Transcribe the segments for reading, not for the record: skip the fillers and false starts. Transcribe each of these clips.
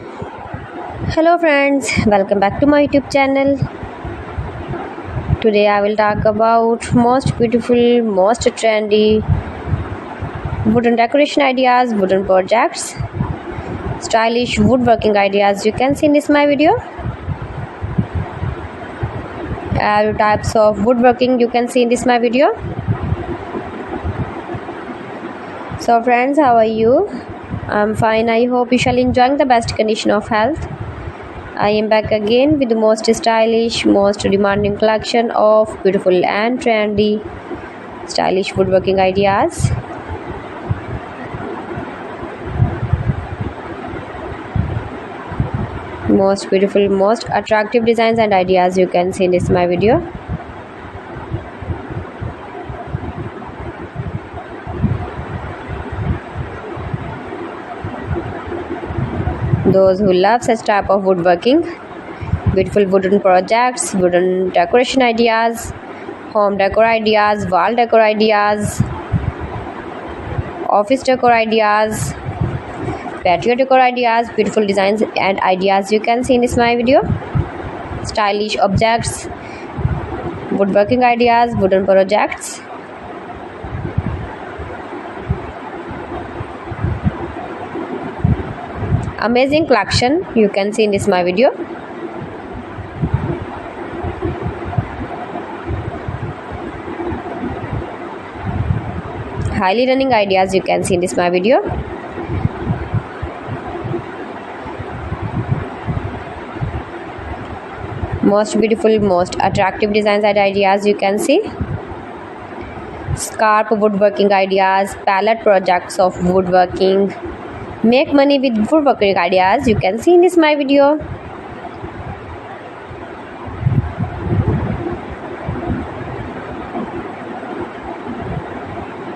Hello friends, welcome back to my YouTube channel. Today I will talk about most beautiful, most trendy wooden decoration ideas, wooden projects, stylish woodworking ideas you can see in this my video. All types of woodworking you can see in this my video. So friends, how are you? I'm fine. I hope you shall enjoying the best condition of health. I am back again with the most stylish, most demanding collection of beautiful and trendy stylish woodworking ideas. Most beautiful, most attractive designs and ideas you can see in this my video. Those who love such type of woodworking, beautiful wooden projects, wooden decoration ideas, home decor ideas, wall decor ideas, office decor ideas, patio decor ideas, beautiful designs and ideas you can see in this my video. Stylish objects, woodworking ideas, wooden projects. Amazing collection you can see in this my video. Highly running ideas you can see in this my video. Most beautiful, most attractive designs and ideas you can see. Scarp woodworking ideas, palette projects of woodworking. Make money with woodworking ideas you can see in this my video.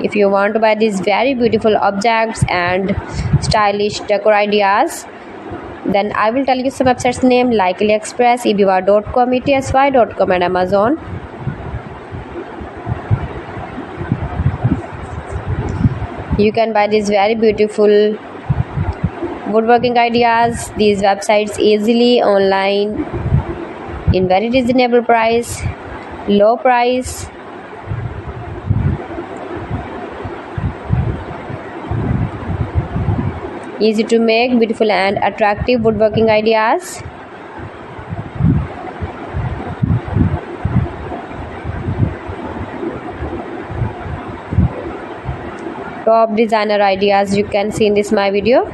If you want to buy these very beautiful objects and stylish decor ideas, then I will tell you some websites name like AliExpress, eBay.com, ETSY.com and Amazon. You can buy these very beautiful woodworking ideas, these websites easily online in very reasonable price, low price. Easy to make, beautiful and attractive woodworking ideas. Top designer ideas you can see in this my video.